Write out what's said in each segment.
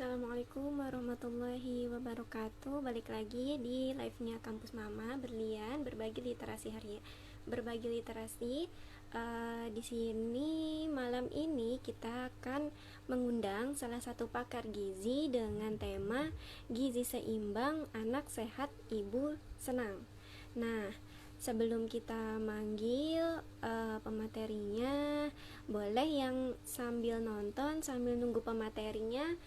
Assalamualaikum warahmatullahi wabarakatuh. Balik lagi di live-nya Kampus Mama Berlian berbagi literasi. Di sini malam ini kita akan mengundang salah satu pakar gizi dengan tema gizi seimbang, anak sehat, ibu senang. Nah, sebelum kita manggil pematerinya, boleh yang sambil nonton sambil nunggu pematerinya.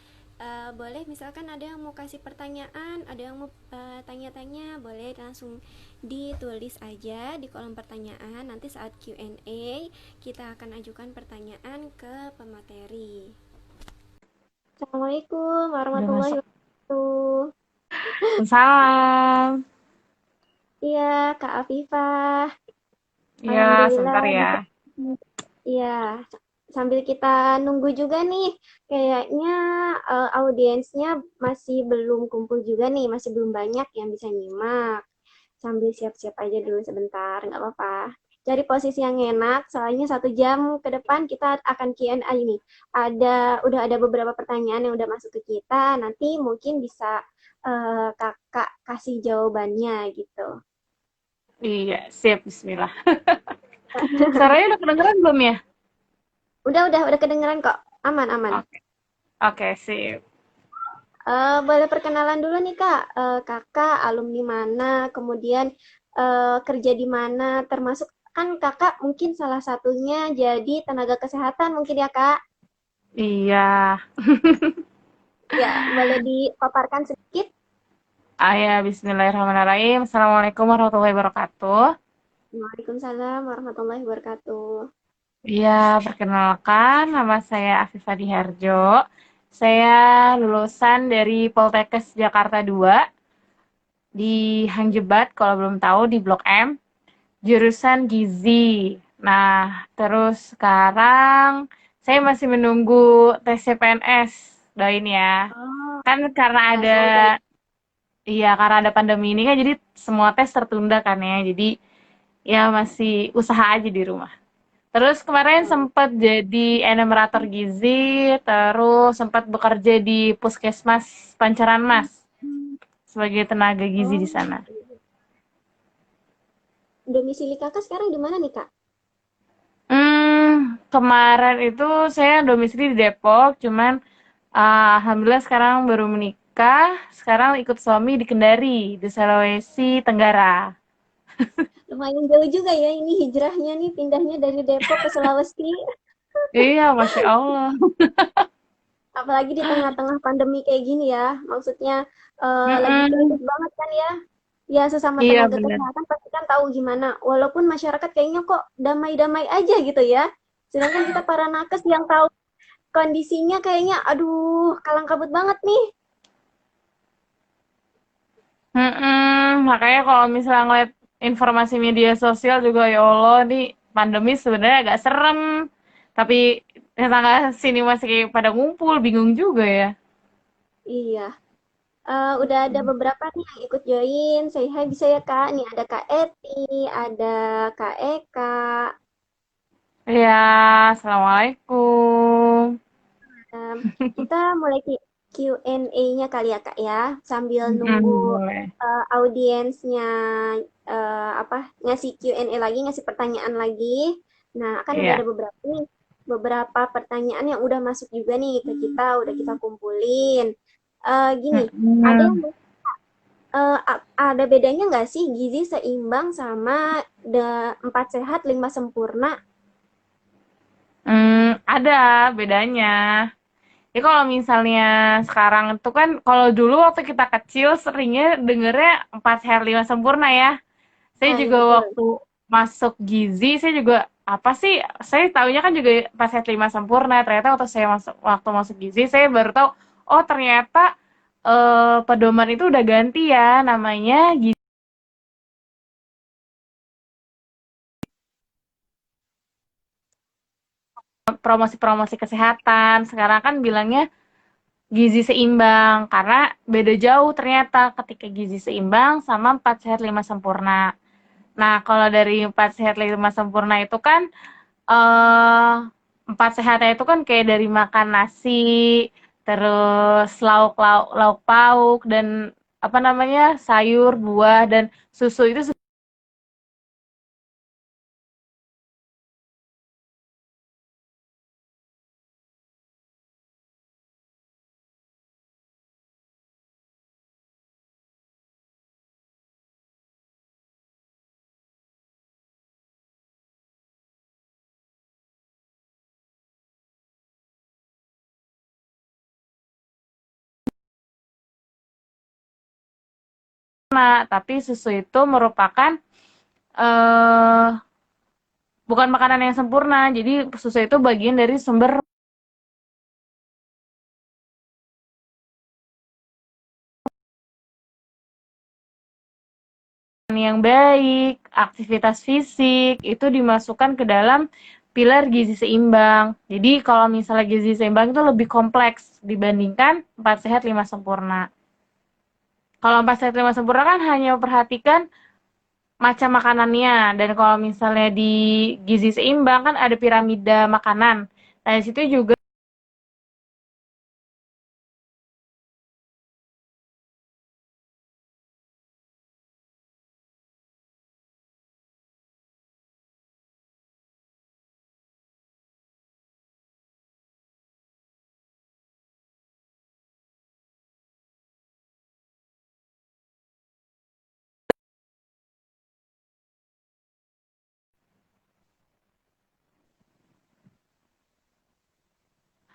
Boleh misalkan ada yang mau kasih pertanyaan, ada yang mau tanya-tanya, boleh langsung ditulis aja di kolom pertanyaan. Nanti saat Q&A kita akan ajukan pertanyaan ke pemateri. Assalamualaikum Udah warahmatullahi masuk. wabarakatuh. Salam. Iya, Kak Afifah. Ya, Alhamdulillah sebentar ya. bisa. Iya, sambil kita nunggu juga nih, kayaknya audiensnya masih belum kumpul juga nih, masih belum banyak yang bisa nyimak. Sambil siap-siap aja dulu sebentar, nggak apa-apa. Cari posisi yang enak, soalnya 1 jam ke depan kita akan Q&A ini. Udah ada beberapa pertanyaan yang udah masuk ke kita, nanti mungkin bisa kakak kasih jawabannya gitu. Iya, siap. Bismillah. Suaranya udah kedengeran belum ya? Udah kedengeran kok. Aman, aman. Oke, oke, sip. Boleh perkenalan dulu nih Kak. Kakak alumni mana, kemudian kerja di mana, termasuk kan Kakak mungkin salah satunya jadi tenaga kesehatan mungkin ya Kak. Iya. Ya, boleh dipaparkan sedikit? Ayah, Bismillahirrahmanirrahim. Assalamualaikum warahmatullahi wabarakatuh. Waalaikumsalam warahmatullahi wabarakatuh. Iya, perkenalkan, nama saya Afifah Diharjo. Saya lulusan dari Poltekkes Jakarta 2 di Hang Jebat, kalau belum tahu di Blok M. Jurusan gizi. Nah, terus sekarang saya masih menunggu tes CPNS. Doain ya. Oh, Kan karena ya ada, semoga. iya karena ada pandemi ini kan jadi semua tes tertunda kan ya. Jadi ya masih usaha aja di rumah. Terus kemarin sempat jadi enumerator gizi, terus sempat bekerja di Puskesmas Pancoran Mas sebagai tenaga gizi di Oh, sana. domisili Kakak sekarang di mana nih Kak? Kemarin itu saya domisili di Depok, cuman alhamdulillah sekarang baru menikah, sekarang ikut suami di Kendari, di Sulawesi Tenggara. Lumayan jauh juga ya ini hijrahnya nih, pindahnya dari Depok ke Sulawesi. Iya, Masya Allah. Apalagi di tengah-tengah pandemi kayak gini ya, maksudnya lagi kritis Mm-mm. banget kan ya. Ya sesama Iya, tenaga bener. kesehatan pasti kan tahu gimana. Walaupun masyarakat kayaknya kok damai-damai aja gitu ya. Sedangkan kita para nakes yang tahu kondisinya kayaknya aduh kalang kabut banget nih. Makanya kalau misalnya ngeliat informasi media sosial juga, ya Allah, nih pandemi sebenarnya agak serem. Tapi tetangga sini masih kayak pada ngumpul, bingung juga ya. Iya. Udah ada beberapa nih yang ikut join. Say hi bisa ya Kak. Nih ada Kak Eti, ada Kak Eka. Ya, Assalamualaikum. Em, kita mulai Q&A-nya kali ya Kak ya, sambil nunggu Boleh. audiensnya apa ngasih Q&A lagi, ngasih pertanyaan lagi. Nah, kan udah Iya. ada beberapa nih, beberapa pertanyaan yang udah masuk juga nih ke kita, udah kita kumpulin. Gini, ada yang Mhm. ada bedanya nggak sih gizi seimbang sama 4 sehat 5 sempurna? Ada bedanya. Ya kalau misalnya sekarang itu kan, kalau dulu waktu kita kecil seringnya dengernya 4 sehat 5 sempurna ya. Saya Nah, ya juga betul. waktu masuk gizi, saya juga apa sih? Saya taunya kan juga 4 sehat 5 sempurna. Ternyata waktu masuk gizi, saya baru tahu, oh ternyata pedoman itu udah ganti ya, namanya promosi-promosi kesehatan. Sekarang kan bilangnya gizi seimbang, karena beda jauh ternyata ketika gizi seimbang sama 4 sehat 5 sempurna. Nah, kalau dari 4 sehat 5 sempurna itu kan eh 4 sehatnya itu kan kayak dari makan nasi, terus lauk pauk dan apa namanya sayur, buah dan susu itu sempurna, tapi susu itu merupakan eh bukan makanan yang sempurna. Jadi susu itu bagian dari sumber yang baik, aktivitas fisik itu dimasukkan ke dalam pilar gizi seimbang. Jadi kalau misalnya gizi seimbang itu lebih kompleks dibandingkan 4 sehat 5 sempurna. Kalau 4 sehat 5 sempurna kan hanya memperhatikan macam makanannya, dan kalau misalnya di gizi seimbang kan ada piramida makanan. Nah, di situ juga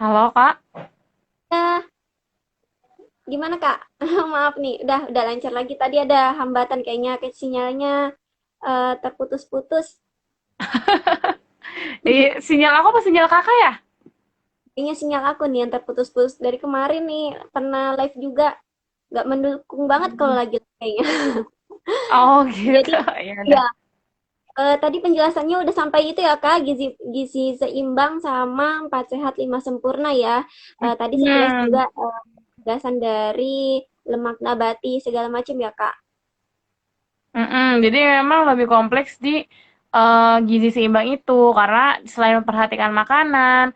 halo Kak. Ya, gimana Kak? Maaf nih, udah lancar lagi. Tadi ada hambatan kayaknya ke sinyalnya terputus-putus. Sinyal aku apa sinyal Kakak ya? Kayaknya sinyal aku nih yang terputus-putus dari kemarin nih. Pernah live juga, nggak mendukung banget kalau lagi live kayaknya. Oh Jadi, gitu. Ya udah. ya, tadi penjelasannya udah sampai itu ya Kak, gizi gizi seimbang sama 4 sehat 5 sempurna ya. Tadi sekilas Hmm. juga penjelasan dari lemak nabati segala macam ya Kak. Jadi memang lebih kompleks di gizi seimbang itu karena selain memperhatikan makanan,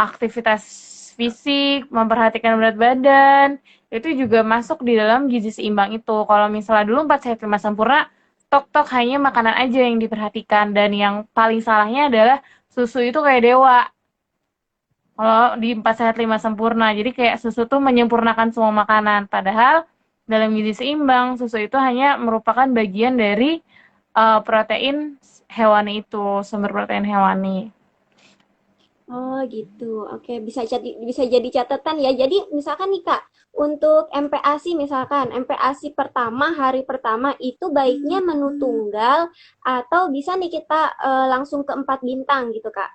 aktivitas fisik, memperhatikan berat badan, itu juga masuk di dalam gizi seimbang itu. Kalau misalnya dulu 4 sehat 5 sempurna, tok-tok hanya makanan aja yang diperhatikan, dan yang paling salahnya adalah susu itu kayak dewa. Kalau di 4 sehat 5 sempurna, jadi kayak susu tuh menyempurnakan semua makanan. Padahal dalam gizi seimbang, susu itu hanya merupakan bagian dari protein hewani itu, sumber protein hewani. Oh gitu. Oke, bisa jadi catatan ya. Jadi misalkan nih Kak, untuk MPASI misalkan MPASI pertama hari pertama itu baiknya menu tunggal atau bisa nih kita langsung ke 4 bintang gitu Kak.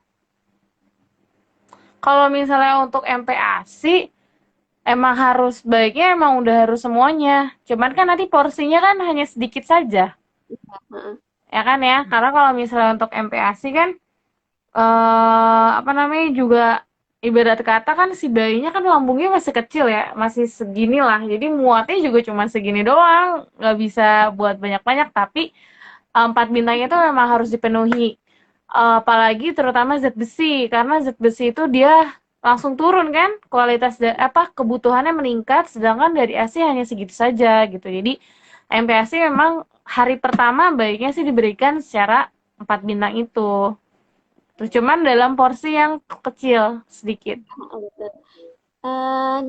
Kalau misalnya untuk MPASI, emang harus baiknya emang udah harus semuanya. Cuman kan nanti porsinya kan hanya sedikit saja. Heeh. Ya kan ya? Karena kalau misalnya untuk MPASI kan apa namanya juga ibarat kata kan si bayinya kan lambungnya masih kecil ya, masih segini lah. Jadi muatnya juga cuma segini doang, nggak bisa buat banyak-banyak. Tapi 4 bintang itu memang harus dipenuhi. Apalagi terutama zat besi, karena zat besi itu dia langsung turun kan, kualitas apa kebutuhannya meningkat, sedangkan dari ASI hanya segitu saja gitu. Jadi MPASI memang hari pertama baiknya sih diberikan secara 4 bintang itu. Tuh cuman dalam porsi yang kecil sedikit. Heeh, betul.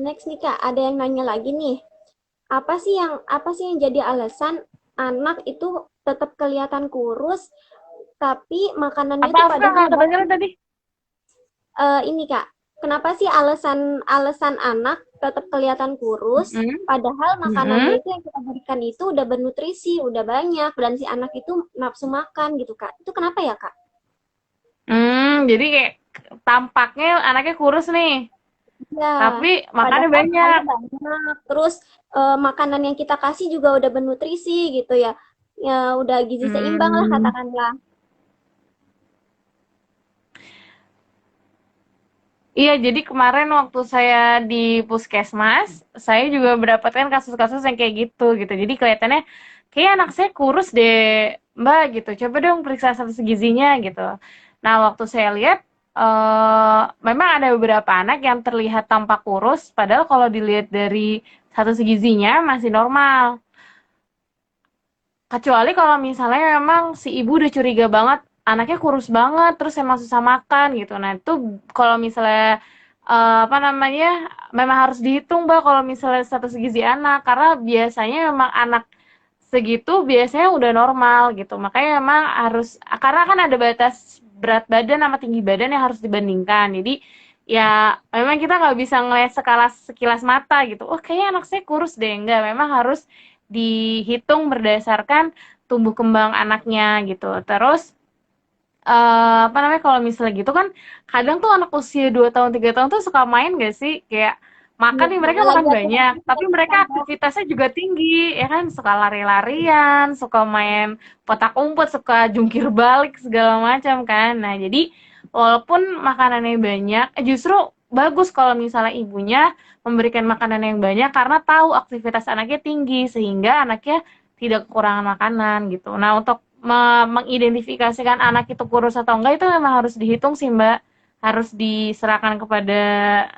Next nih Kak, ada yang nanya lagi nih. Apa sih yang jadi alasan anak itu tetap kelihatan kurus tapi makanannya Apa itu apa padahal nggak kedengeran tadi? ini Kak, kenapa sih alasan alasan anak tetap kelihatan kurus, Mm-mm. padahal makanannya Mm-mm. itu yang kita berikan itu udah bernutrisi, udah banyak, dan si anak itu nafsu makan gitu Kak. Itu kenapa ya Kak? Jadi kayak tampaknya anaknya kurus nih, Ya, tapi makannya padahal banyak. makannya banyak. Terus makanan yang kita kasih juga udah bernutrisi gitu ya. Ya udah gizi seimbang lah Hmm. katakanlah. Iya, jadi kemarin waktu saya di puskesmas, saya juga mendapatkan kasus-kasus yang kayak gitu. Jadi kelihatannya, kayak anak saya kurus deh, Mbak gitu. Coba dong periksa status gizinya gitu. Nah, waktu saya lihat, memang ada beberapa anak yang terlihat tampak kurus, padahal kalau dilihat dari satu gizinya masih normal. Kecuali kalau misalnya memang si ibu udah curiga banget, anaknya kurus banget, terus emang susah makan gitu. Nah, itu kalau misalnya apa namanya, memang harus dihitung, Mbak, kalau misalnya status gizi anak, karena biasanya memang anak segitu biasanya udah normal gitu. Makanya memang harus, karena kan ada batas berat badan sama tinggi badan yang harus dibandingkan. Jadi ya memang kita nggak bisa ngeliat sekilas mata gitu. Oh, kayaknya anak saya kurus deh. Enggak, memang harus dihitung berdasarkan tumbuh kembang anaknya gitu. Terus apa namanya, kalau misalnya gitu kan kadang tuh anak usia 2 tahun 3 tahun tuh suka main gak sih, kayak Iya, makan nih, mereka makan lagi banyak tapi mereka aktivitasnya juga tinggi ya kan, suka lari-larian, suka main petak umpet, suka jungkir balik segala macam kan. Nah, jadi walaupun makanannya banyak, justru bagus kalau misalnya ibunya memberikan makanan yang banyak karena tahu aktivitas anaknya tinggi sehingga anaknya tidak kekurangan makanan gitu. Nah, untuk mengidentifikasikan anak itu kurus atau enggak itu memang harus dihitung sih, Mbak. Harus diserahkan kepada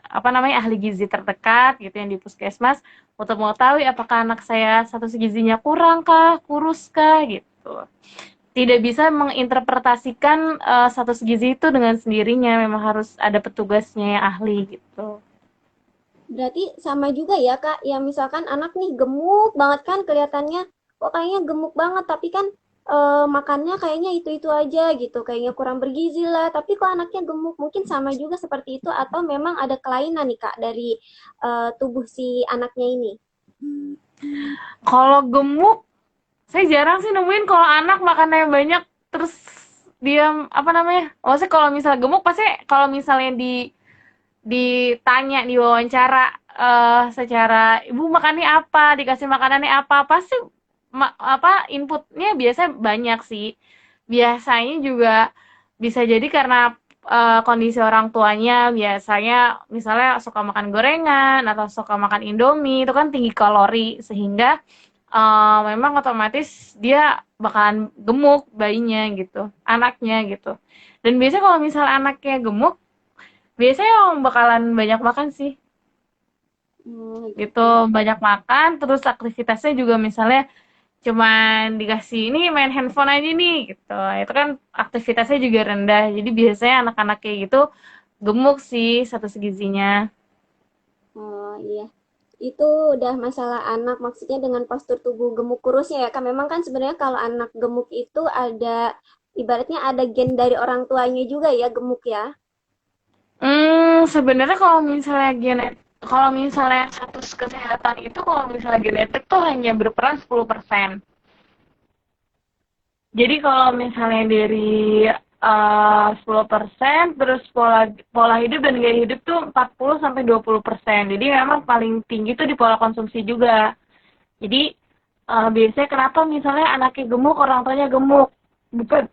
apa namanya, ahli gizi terdekat gitu yang di puskesmas untuk mengetahui apakah anak saya status gizinya kurang kah, kurus kah gitu. Tidak bisa menginterpretasikan status gizi itu dengan sendirinya, memang harus ada petugasnya yang ahli gitu. berarti sama juga ya Kak, yang misalkan anak nih gemuk banget kan kelihatannya, kok kayaknya gemuk banget, tapi kan makannya kayaknya itu-itu aja gitu, kayaknya kurang bergizi lah, tapi kok anaknya gemuk, mungkin sama juga seperti itu atau memang ada kelainan nih Kak dari tubuh si anaknya ini? Kalau gemuk, saya jarang sih nemuin kalau anak makannya banyak terus dia apa namanya? Maksudnya kalau misal gemuk pasti kalau misalnya ditanya, diwawancara secara ibu makannya apa, dikasih makanannya apa, pasti apa inputnya biasanya banyak sih. Biasanya juga bisa jadi karena kondisi orang tuanya, biasanya misalnya suka makan gorengan atau suka makan Indomie, itu kan tinggi kalori sehingga memang otomatis dia bakalan gemuk bayinya gitu, anaknya gitu. Dan biasanya kalau misalnya anaknya gemuk, biasanya yang bakalan banyak makan sih, Oh, gitu. gitu. Banyak makan, terus aktivitasnya juga misalnya cuman dikasih ini main handphone aja nih gitu. Itu kan aktivitasnya juga rendah. Jadi biasanya anak-anak kayak gitu gemuk sih status gizinya. Oh iya, itu udah masalah anak, maksudnya dengan postur tubuh gemuk kurusnya ya kan. Memang kan sebenarnya kalau anak gemuk itu ada, ibaratnya ada gen dari orang tuanya juga ya gemuk ya. Sebenarnya kalau misalnya status kesehatan itu kalau misalnya genetik tuh hanya berperan 10%. Jadi kalau misalnya dari 10%, terus pola pola hidup dan gaya hidup tuh 40-20%. Jadi memang paling tinggi tuh di pola konsumsi juga. Jadi biasanya kenapa misalnya anaknya gemuk, orang tuanya gemuk? Bukan,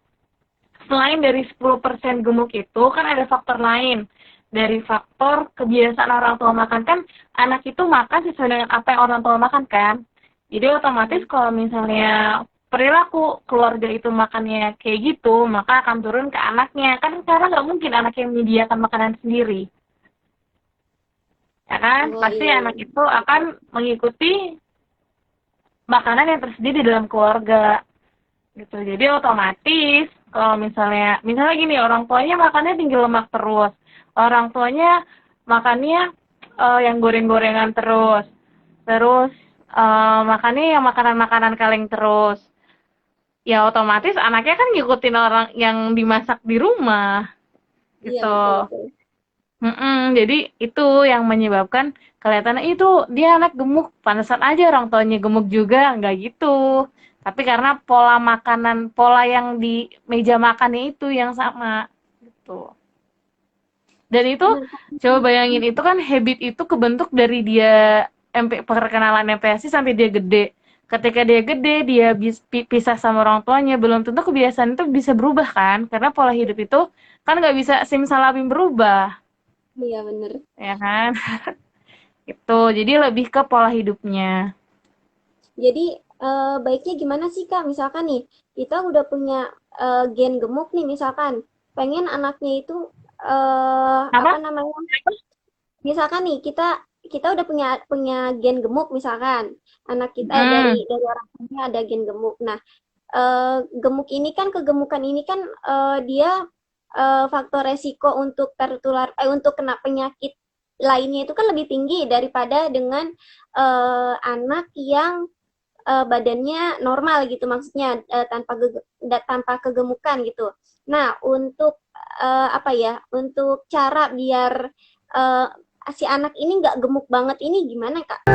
selain dari 10% gemuk itu kan ada faktor lain. Dari faktor kebiasaan orang tua makan, kan anak itu makan sesuai dengan apa yang orang tua makan kan. Jadi otomatis kalau misalnya perilaku keluarga itu makannya kayak gitu, maka akan turun ke anaknya. Kan karena nggak mungkin anak yang menyediakan makanan sendiri. Ya kan? Oh Pasti iya, anak itu akan mengikuti makanan yang tersedia di dalam keluarga. Gitu. Jadi otomatis kalau misalnya gini, orang tuanya makannya tinggi lemak terus, orang tuanya makannya yang goreng-gorengan terus, terus makannya yang makanan-makanan kaleng terus, ya otomatis anaknya kan ngikutin orang yang dimasak di rumah iya gitu. betul betul. Jadi itu yang menyebabkan kelihatannya itu dia anak gemuk, pantesan aja orang tuanya gemuk juga, nggak gitu. Tapi karena pola makanan, pola yang di meja makannya itu yang sama gitu. Dan itu Nah, coba bayangin, itu kan habit itu kebentuk dari dia perkenalan MPASI sampai dia gede. Ketika dia gede, dia pisah sama orang tuanya, belum tentu kebiasaan itu bisa berubah kan? Karena pola hidup itu kan nggak bisa simsalabim berubah, iya bener. ya kan? Itu jadi lebih ke pola hidupnya. Jadi baiknya gimana sih Kak? Misalkan nih kita udah punya gen gemuk nih misalkan, pengen anaknya itu Apa? apa namanya? Misalkan nih kita kita udah punya punya gen gemuk misalkan anak kita Hmm. dari orang tuanya ada gen gemuk. Nah, gemuk ini kan kegemukan ini kan dia faktor resiko untuk tertular untuk kena penyakit lainnya itu kan lebih tinggi daripada dengan anak yang badannya normal gitu maksudnya tanpa kegemukan gitu. Nah, untuk apa ya? Untuk cara biar eh, si anak ini nggak gemuk banget ini gimana, Kak?